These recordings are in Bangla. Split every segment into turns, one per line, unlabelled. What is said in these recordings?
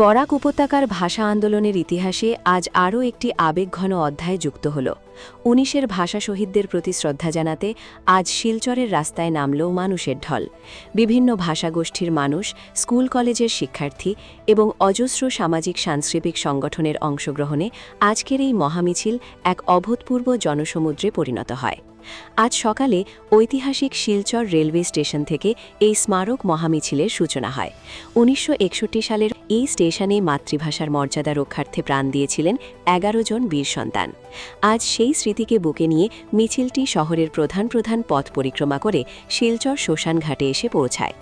বরাক উপত্যকার ভাষা আন্দোলনের ইতিহাসে আজ আরও একটি আবেগঘন অধ্যায় যুক্ত হল। ১৯-এর ভাষা শহীদদের প্রতি শ্রদ্ধা জানাতে আজ শিলচরের রাস্তায় নামল মানুষের ঢল। বিভিন্ন ভাষাগোষ্ঠীর মানুষ, স্কুল কলেজের শিক্ষার্থী এবং অজস্র সামাজিক সাংস্কৃতিক সংগঠনের অংশগ্রহণে আজকের এই মহামিছিল এক অভূতপূর্ব জনসমুদ্রে পরিণত হয়। আজ সকালে ঐতিহাসিক শিলচর রেলওয়ে স্টেশন থেকে এই স্মারক মহামিছিলের সূচনা হয়। ১৯৬১ সালের এই স্টেশনে মাতৃভাষার মর্যাদা রক্ষার্থে প্রাণ দিয়েছিলেন ১১ জন বীর সন্তান। আজ সেই স্মৃতিকে বুকে নিয়ে মিছিলটি শহরের প্রধান প্রধান পথ পরিক্রমা করে শিলচর শ্মশানঘাটে এসে পৌঁছায়।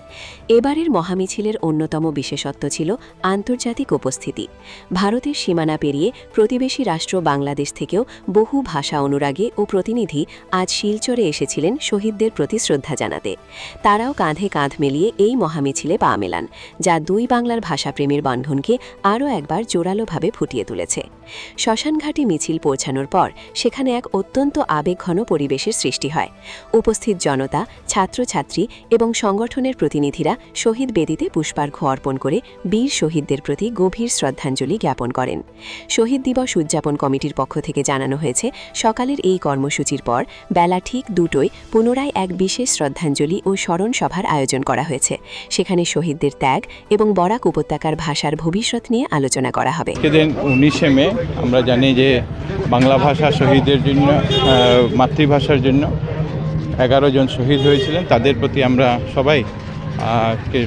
এবারের মহামিছিলের অন্যতম বিশেষত্ব ছিল আন্তর্জাতিক উপস্থিতি। ভারতের সীমানা পেরিয়ে প্রতিবেশী রাষ্ট্র বাংলাদেশ থেকেও বহু ভাষা অনুরাগী ও প্রতিনিধি আজ শিলচরে এসেছিলেন শহীদদের প্রতি শ্রদ্ধা জানাতে। তারাও কাঁধে কাঁধ মিলিয়ে এই মহামিছিলে পা মেলান, যা দুই বাংলার ভাষাপ্রেমীর বন্ধনকে আরও একবার জোরালোভাবে ফুটিয়ে তুলেছে। শ্মশানঘাটে মিছিল পৌঁছানোর পর সেখানে এক অত্যন্ত আবেগঘন পরিবেশের সৃষ্টি হয়। উপস্থিত জনতা, ছাত্রছাত্রী এবং সংগঠনের প্রতিনিধিরা শহীদ বেদিতে পুষ্পার্ঘ্য অর্পণ করে বীর শহীদদের প্রতি গভীর শ্রদ্ধাঞ্জলি জ্ঞাপন করেন। শহীদ দিবস উদযাপন কমিটির পক্ষ থেকে জানানো হয়েছে, সকালের এই কর্মসূচির পর বেলা ঠিক ২টোয় পুনরায় এক বিশেষ শ্রদ্ধাঞ্জলি ও স্মরণ সভার আয়োজন করা হয়েছে। সেখানে শহীদদের ত্যাগ এবং বরাক উপত্যকার ভাষার ভবিষ্যৎ নিয়ে আলোচনা করা হবে।
19 মে আমরা জানি যে বাংলা ভাষা শহীদের জন্য, মাতৃভাষার জন্য 11 জন শহীদ হয়েছিলেন। তাদের প্রতি আমরা সবাই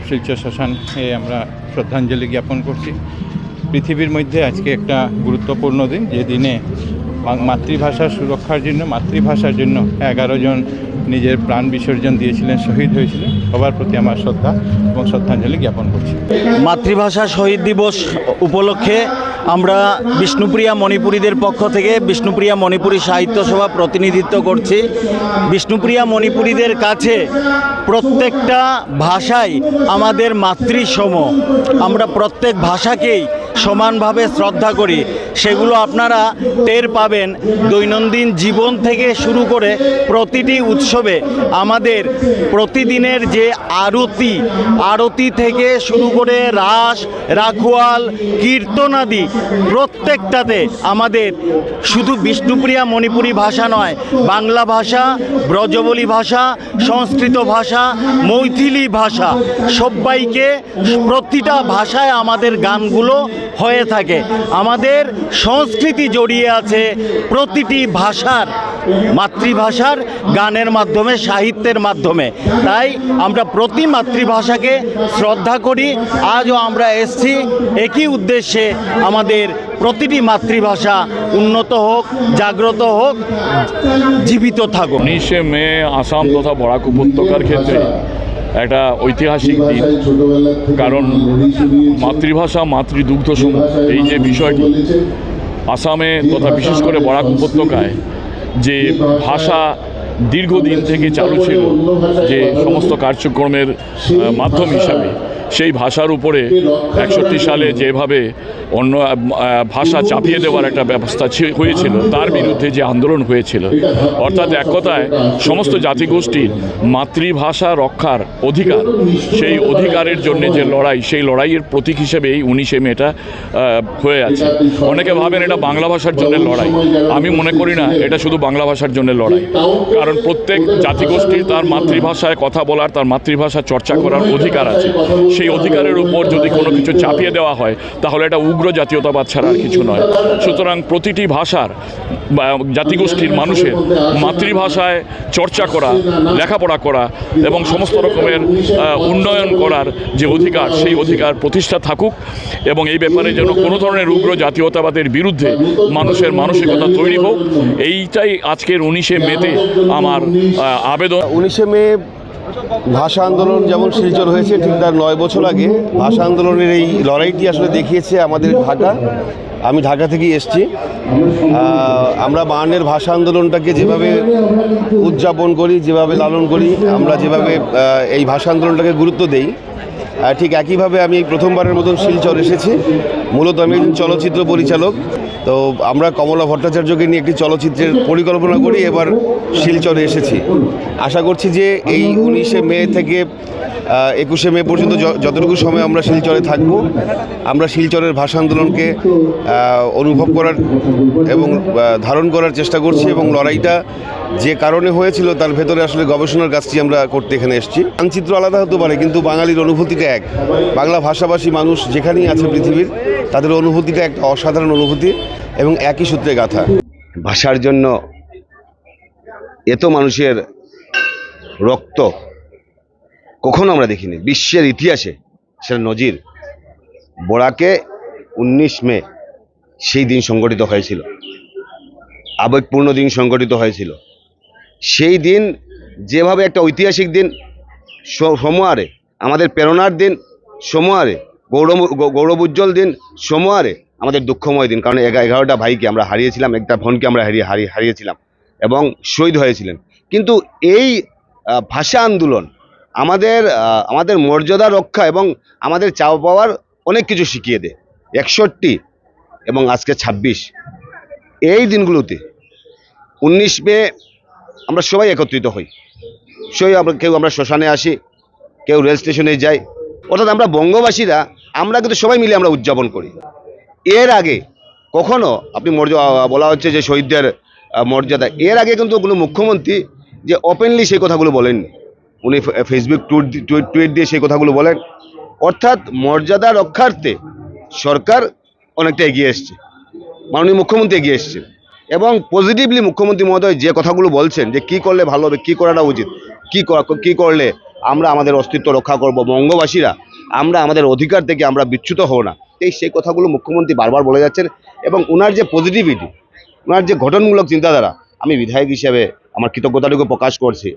শিলচর শ্মশানে আমরা শ্রদ্ধাঞ্জলি জ্ঞাপন করছি। পৃথিবীর মধ্যে আজকে একটা গুরুত্বপূর্ণ দিন, যে দিনে মাতৃভাষার সুরক্ষার জন্য, মাতৃভাষার জন্য 11 জন নিজের প্রাণ বিসর্জন দিয়েছিলেন, শহীদ হয়েছিলেন। সবার প্রতি আমার শ্রদ্ধা এবং শ্রদ্ধাঞ্জলি জ্ঞাপন করছি।
মাতৃভাষা শহীদ দিবস উপলক্ষে আমরা বিষ্ণুপ্রিয়া মণিপুরীদের পক্ষ থেকে বিষ্ণুপ্রিয়া মণিপুরী সাহিত্য সভা প্রতিনিধিত্ব করছি। বিষ্ণুপ্রিয়া মণিপুরীদের কাছে প্রত্যেকটা ভাষাই আমাদের মাতৃসম। আমরা প্রত্যেক ভাষাকেই সমানভাবে শ্রদ্ধা করি। সেগুলো আপনারা টের পাবেন দৈনন্দিন জীবন থেকে শুরু করে প্রতিটি উৎসবে। আমাদের প্রতিদিনের যে আরতি থেকে শুরু করে রাস, রাখোয়াল, কীর্তনাদি প্রত্যেকটাতে আমাদের শুধু বিষ্ণুপ্রিয়া মণিপুরী ভাষা নয়, বাংলা ভাষা, ব্রজবলী ভাষা, সংস্কৃত ভাষা, মৈথিলি ভাষা, সবাইকে প্রতিটা ভাষায় আমাদের গানগুলো হয়ে থাকে। আমাদের সংস্কৃতি জড়িয়ে আছে প্রতিটি ভাষার, মাতৃভাষার গানের মাধ্যমে, সাহিত্যের মাধ্যমে। তাই আমরা প্রতি মাতৃভাষাকে শ্রদ্ধা করি। আজও আমরা এসছি একই উদ্দেশ্যে, আমাদের প্রতিটি মাতৃভাষা উন্নত হোক, জাগ্রত হোক, জীবিত থাকুক।
19 মে আসাম তথা বরাক উপত্যকার ক্ষেত্রে একটা ঐতিহাসিক দিন, কারণ মাতৃভাষা, মাতৃদুগ্ধসম এই যে বিষয়টি আসামে তথা বিশেষ করে বরাক উপত্যকায় যে ভাষা দীর্ঘদিন থেকে চালু ছিল, যে সমস্ত কার্যক্রমের মাধ্যম হিসাবে, সেই ভাষার উপরে 61 সালে যেভাবে অন্য ভাষা চাপিয়ে দেওয়ার একটা ব্যবস্থা হয়েছিল, তার বিরুদ্ধে যে আন্দোলন হয়েছিল, অর্থাৎ এক কথায় সমস্ত জাতিগোষ্ঠীর মাতৃভাষা রক্ষার অধিকার, সেই অধিকারের জন্য যে লড়াই, সেই লড়াইয়ের প্রতীক হিসেবে এই 19 মে এটা হয়ে আছে। অনেকে ভাবেন এটা বাংলা ভাষার জন্য লড়াই। আমি মনে করি না এটা শুধু বাংলা ভাষার জন্য লড়াই, কারণ প্রত্যেক জাতিগোষ্ঠীর তার মাতৃভাষায় কথা বলার, তার মাতৃভাষা চর্চা করার অধিকার আছে। সেই অধিকারের উপর যদি কোনো কিছু চাপিয়ে দেওয়া হয়, তাহলে এটা উগ্র জাতীয়তাবাদ ছাড়া আর কিছু নয়। সুতরাং প্রতিটি ভাষার বা জাতিগোষ্ঠীর মানুষের মাতৃভাষায় চর্চা করা, লেখাপড়া করা এবং সমস্ত রকমের উন্নয়ন করার যে অধিকার, সেই অধিকার প্রতিষ্ঠা থাকুক এবং এই ব্যাপারে যেন কোনো ধরনের উগ্র জাতীয়তাবাদের বিরুদ্ধে মানুষের মানসিকতা তৈরি হোক, এইটাই আজকের 19 মেতে আমার আবেদন।
19 মে ভাষা আন্দোলন যেমন শিলচর হয়েছে, ঠিক তার 9 বছর আগে ভাষা আন্দোলনের এই লড়াইটি আসলে দেখিয়েছে আমাদের ঢাকা। আমি ঢাকা থেকেই এসেছি। আমরা বায়ান্নের ভাষা আন্দোলনটাকে যেভাবে উদযাপন করি, যেভাবে লালন করি, আমরা যেভাবে এই ভাষা আন্দোলনটাকে গুরুত্ব দেই, ঠিক একইভাবে আমি এই প্রথমবারের মতন শিলচর এসেছি। মূলত আমি একজন চলচ্চিত্র পরিচালক। তো আমরা কমলা ভট্টাচার্যকে নিয়ে একটি চলচ্চিত্রের পরিকল্পনা করি, এবার শিলচরে এসেছি। আশা করছি যে এই 19 মে থেকে 21শে মে পর্যন্ত যতটুকু সময় আমরা শিলচরে থাকব, আমরা শিলচরের ভাষা আন্দোলনকে অনুভব করার এবং ধারণ করার চেষ্টা করছি, এবং লড়াইটা যে কারণে হয়েছিল তার ভেতরে আসলে গবেষণার কাজটি আমরা করতে এখানে এসেছি। মানচিত্র আলাদা হতে পারে, কিন্তু বাঙালির অনুভূতিটা এক। বাংলা ভাষাভাষী মানুষ যেখানেই আছে পৃথিবীর, তাদের অনুভূতিটা একটা অসাধারণ অনুভূতি এবং একই সূত্রে গাঁথা। ভাষার জন্য এত মানুষের রক্ত কখনো আমরা দেখিনি বিশ্বের ইতিহাসে, সেটা নজির। বরাকে 19 মে সেই দিন সংগঠিত হয়েছিল, আবেগপূর্ণ দিন সংগঠিত হয়েছিল। সেই দিন যেভাবে একটা ঐতিহাসিক দিন, সমহারে আমাদের প্রেরণার দিন, সমহারে গৌরবোজ্জ্বল দিন, সমহারে আমাদের দুঃখময় দিন, কারণ 11টা ভাইকে আমরা হারিয়েছিলাম, একটা বোনকে আমরা হারিয়েছিলাম এবং শহীদ হয়েছিলেন। কিন্তু এই ভাষা আন্দোলন আমাদের মর্যাদা রক্ষা এবং আমাদের চাওয়া পাওয়ার অনেক কিছু শিখিয়ে দেয়। 61 এবং আজকে 26, এই দিনগুলোতে 19 মে আমরা সবাই একত্রিত হই। কেউ আমরা শ্মশানে আসি, কেউ রেল স্টেশনে যাই, অর্থাৎ আমরা বঙ্গবাসীরা আমরা কিন্তু সবাই মিলে আমরা উদযাপন করি। এর আগে কখনো আপনি বলা হচ্ছে যে শহীদদের মর্যাদা, এর আগে কিন্তু কোনো মুখ্যমন্ত্রী যে ওপেনলি সেই কথাগুলো বলেননি। উনি ফেসবুক টুইট দিয়ে সেই কথাগুলো বলেন। অর্থাৎ মর্যাদা রক্ষার্থে সরকার অনেকটা এগিয়ে এসছে, মাননীয় মুখ্যমন্ত্রী এগিয়ে এসছে, এবং পজিটিভলি মুখ্যমন্ত্রী মহোদয় যে কথাগুলো বলছেন যে কী করলে ভালো হবে, কী করাটা উচিত, কী করলে আমরা আমাদের অস্তিত্ব রক্ষা করব, বঙ্গবাসীরা আমরা আমাদের অধিকার থেকে আমরা বিচ্যুত হব না, সেই কথাগুলো মুখ্যমন্ত্রী বারবার বলে যাচ্ছেন। এবং ওনার যে পজিটিভিটি, ওনার যে গঠনমূলক চিন্তাধারা, আমি বিধায়ক হিসেবে আমার কৃতজ্ঞতাটুকু প্রকাশ করছি।